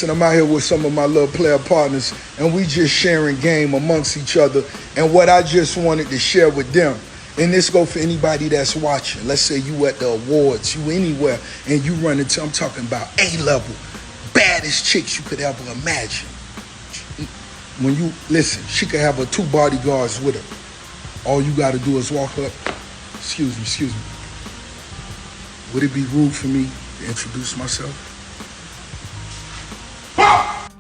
And I'm out here with some of my little player partners, and we just sharing game amongst each other. And what I just wanted to share with them, and this go for anybody that's watching. Let's say you at the awards, you anywhere, and you run into, I'm talking about A-level, baddest chicks you could ever imagine. When you, listen, she could have her 2 bodyguards with her. All you gotta do is walk up, excuse me. Would it be rude for me to introduce myself?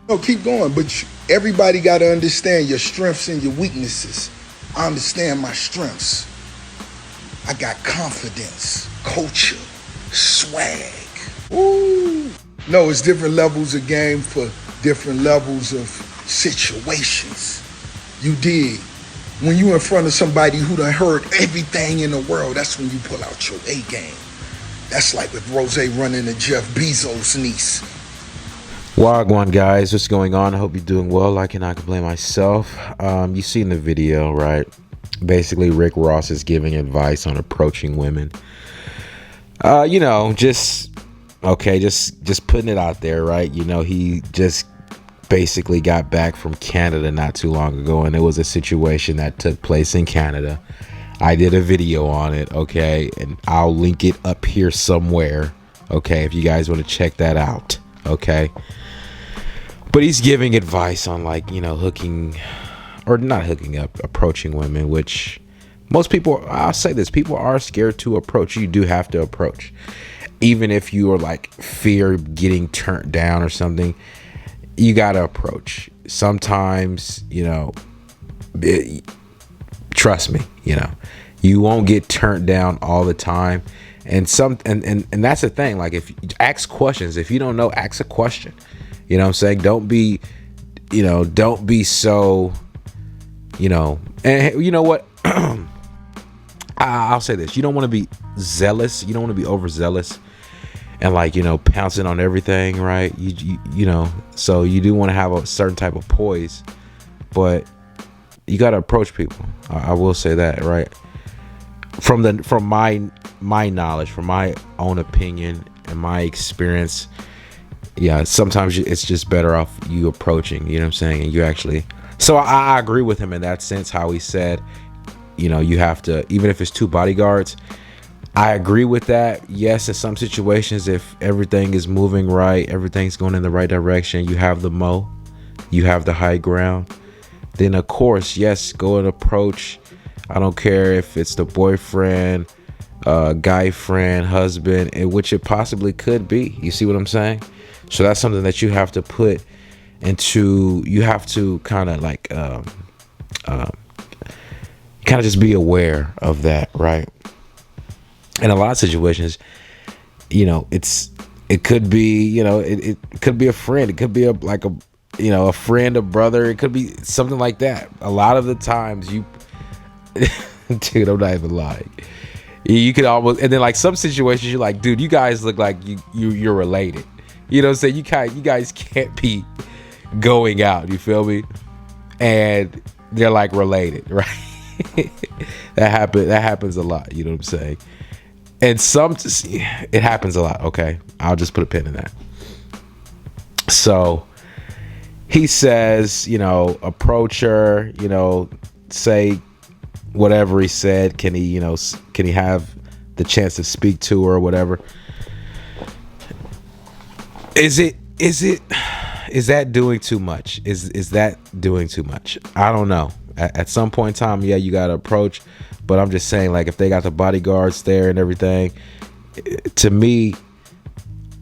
No, keep going, but everybody got to understand your strengths and your weaknesses. I understand my strengths. I got confidence, culture, swag. Ooh. No, it's different levels of game for different levels of situations. You dig? When you in front of somebody who done heard everything in the world, that's when you pull out your A game. That's like if Rose running to Jeff Bezos' niece. Wagwan guys, what's going on? I hope you're doing well. I cannot complain myself. You seen the video, right? Basically, Rick Ross is giving advice on approaching women. Just putting it out there, right? He just basically got back from Canada not too long ago, and it was a situation that took place in Canada. I did a video on it, okay? And I'll link it up here somewhere, okay? If you guys want to check that out, okay? But he's giving advice on hooking, or not hooking up, approaching women, which most people, I'll say this, people are scared to approach. You do have to approach. Even if you are fear getting turned down or something, you got to approach. Sometimes, trust me, you won't get turned down all the time. And that's the thing. If you ask questions, if you don't know, ask a question. You know what I'm saying? Don't be so, and you know what? I'll say this. You don't want to be zealous. You don't want to be overzealous and pouncing on everything, right? So you do want to have a certain type of poise, but you got to approach people. I will say that, right? From my knowledge, from my own opinion and my experience, yeah, sometimes it's just better off you approaching, you know what I'm saying? And you actually, so I agree with him in that sense, how he said, you have to, even if it's 2 bodyguards, I agree with that. Yes, in some situations, if everything is moving right, everything's going in the right direction, you have you have the high ground, then of course, yes, go and approach. I don't care if it's the boyfriend, guy friend, husband, and which it possibly could be. You see what I'm saying? So that's something that you have to put into, you have to kind of just be aware of that, right? In a lot of situations, it could be, it could be a friend, it could be a friend, a brother, it could be something like that. A lot of the times dude, I'm not even lying. You could almost, and then some situations you're like, dude, you guys look like you're related. You know what I'm saying? You guys can't be going out. You feel me? And they're related, right? That happens a lot. You know what I'm saying? And it happens a lot. Okay, I'll just put a pin in that. So he says, approach her. Say whatever he said. Can he have the chance to speak to her or whatever? Is that doing too much? Is that doing too much? I don't know. At some point in time, yeah, you got to approach, but I'm just saying, if they got the bodyguards there and everything, to me,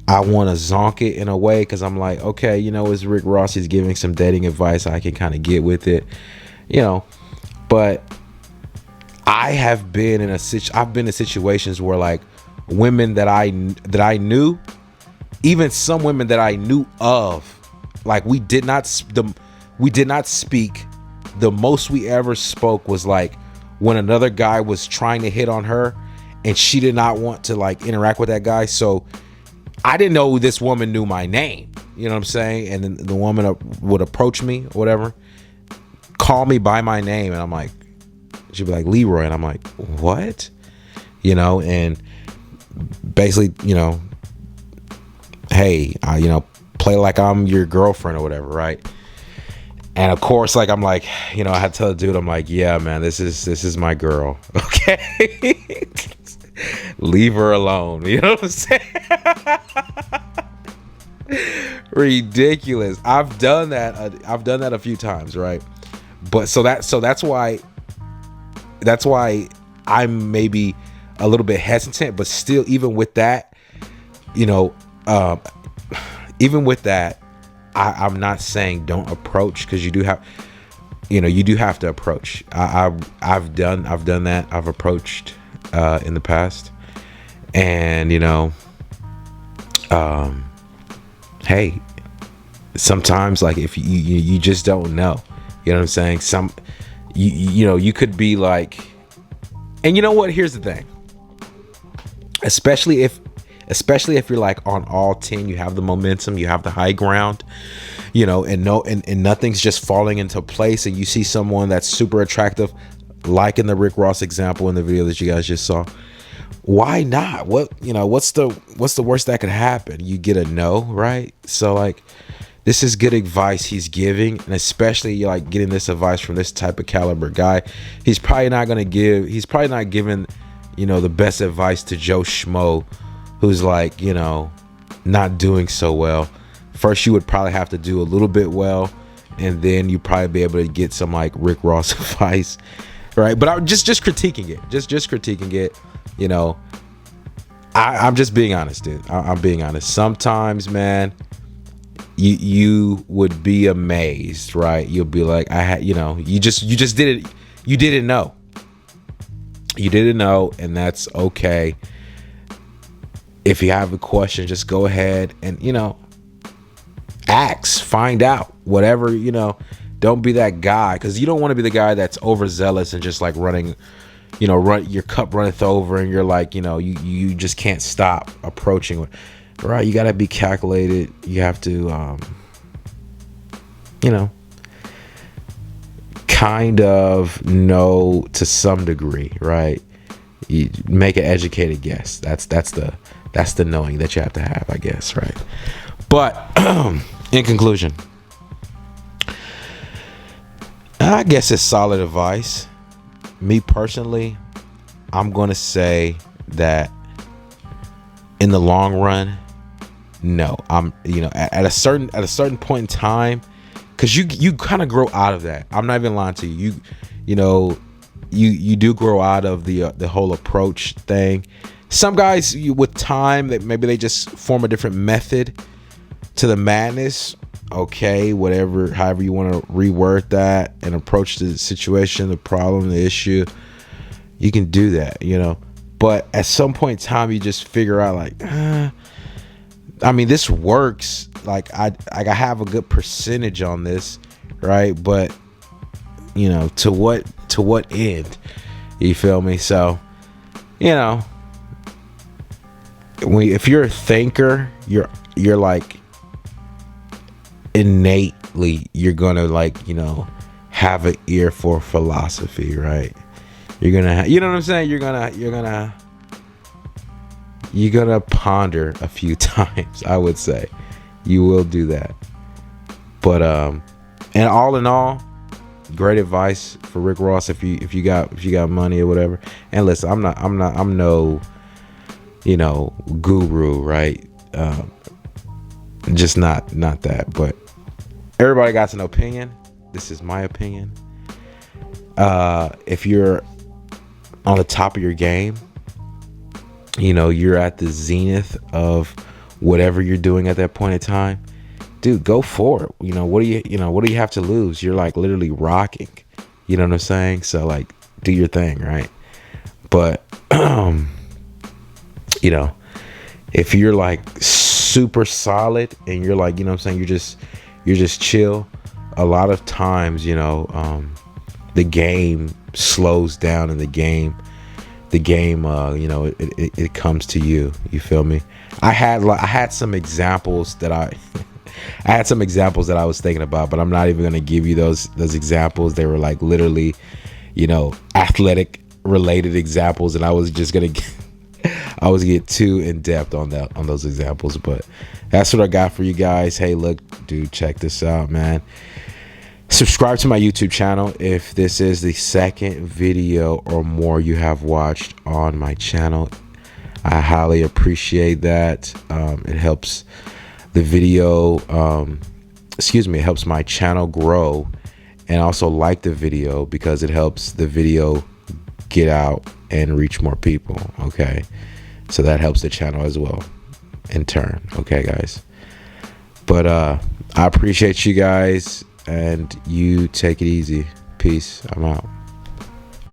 I want to zonk it in a way, because I'm like, okay, it's Rick Ross, he's giving some dating advice, I can kind of get with it, but I've been in situations where women that I knew, even some women that I knew of, we did not speak. The most we ever spoke was when another guy was trying to hit on her, and she did not want to interact with that guy. So I didn't know this woman knew my name. You know what I'm saying? And then the woman would approach me or whatever, call me by my name, and I'm like, she'd be like, Leroy, and I'm like, what? And basically, hey, play like I'm your girlfriend or whatever, right? And of course, like, I'm like, you know, I had to tell the dude, I'm like, yeah, man, this is my girl. Okay. Leave her alone. You know what I'm saying? Ridiculous. I've done that a few times, right? But so that's why I'm maybe a little bit hesitant, but still, even with that, you know, even with that, I'm not saying don't approach, because you do have to approach. I've done that. I've approached in the past, and you know, hey, sometimes, like, if you just don't know, you know what I'm saying? You know, you could be like, and you know what? Here's the thing. Especially if you're like on all 10, you have the momentum, you have the high ground, you know, and nothing's just falling into place, and you see someone that's super attractive, like in the Rick Ross example in the video that you guys just saw. Why not? What's the worst that could happen? You get a no, right? So, like, this is good advice he's giving, and especially, you're like getting this advice from this type of caliber guy. He's probably not giving, you know, the best advice to Joe Schmo, who's like, you know, not doing so well. First, you would probably have to do a little bit well, and then you probably be able to get some like Rick Ross advice, right? But I'm just critiquing it, just critiquing it. You know, I'm just being honest, dude. I'm being honest. Sometimes, man, you would be amazed, right? You'll be like, you know, you just didn't know. You didn't know, and that's okay. If you have a question, just go ahead and, you know, ask, find out, whatever, you know. Don't be that guy, because you don't want to be the guy that's overzealous and just like running, you know, your cup runneth over, and you're like, you know, you just can't stop approaching. Right? You got to be calculated. You have to, you know, kind of know to some degree, right? You make an educated guess. That's the knowing that you have to have, I guess, right? But in conclusion, I guess it's solid advice. Me personally, I'm gonna say that in the long run, no. I'm, you know, at a certain point in time, because you kind of grow out of that. I'm not even lying to you. You know, you do grow out of the whole approach thing. Some guys, with time, that maybe they just form a different method to the madness. Okay, whatever, however you want to reword that and approach the situation, the problem, the issue, you can do that, you know. But at some point in time, you just figure out, like, I mean, this works. Like, I have a good percentage on this, right? But, you know, to what end? You feel me? So, you know, if you're a thinker, you're like, innately, you're gonna, like, you know, have an ear for philosophy, right? You're gonna you know what I'm saying? You're gonna ponder a few times. I would say you will do that. But and all in all, great advice for Rick Ross if you got money or whatever. And listen, I'm no, you know, guru, right? Just not that. But everybody got an opinion. This is my opinion. If you're on the top of your game, you know, you're at the zenith of whatever you're doing at that point in time, dude, go for it. You know, what do you have to lose? You're like literally rocking. You know what I'm saying? So, like, do your thing, right? But you know, if you're like super solid and you're like, you know what I'm saying, you're just chill, a lot of times, you know, the game slows down, and the game you know, it comes to you. You feel me? I had some examples that I was thinking about, but I'm not even gonna give you those examples. They were like literally, you know, athletic related examples, and I was I always get too in depth on those examples, but that's what I got for you guys. Hey, look, dude, check this out, man. Subscribe to my YouTube channel if this is the second video or more you have watched on my channel. I highly appreciate that. It helps the video, it helps my channel grow. And also like the video because it helps the video get out and reach more people. Okay, so that helps the channel as well in turn. Okay, guys, but I appreciate you guys, and you take it easy. Peace. I'm out.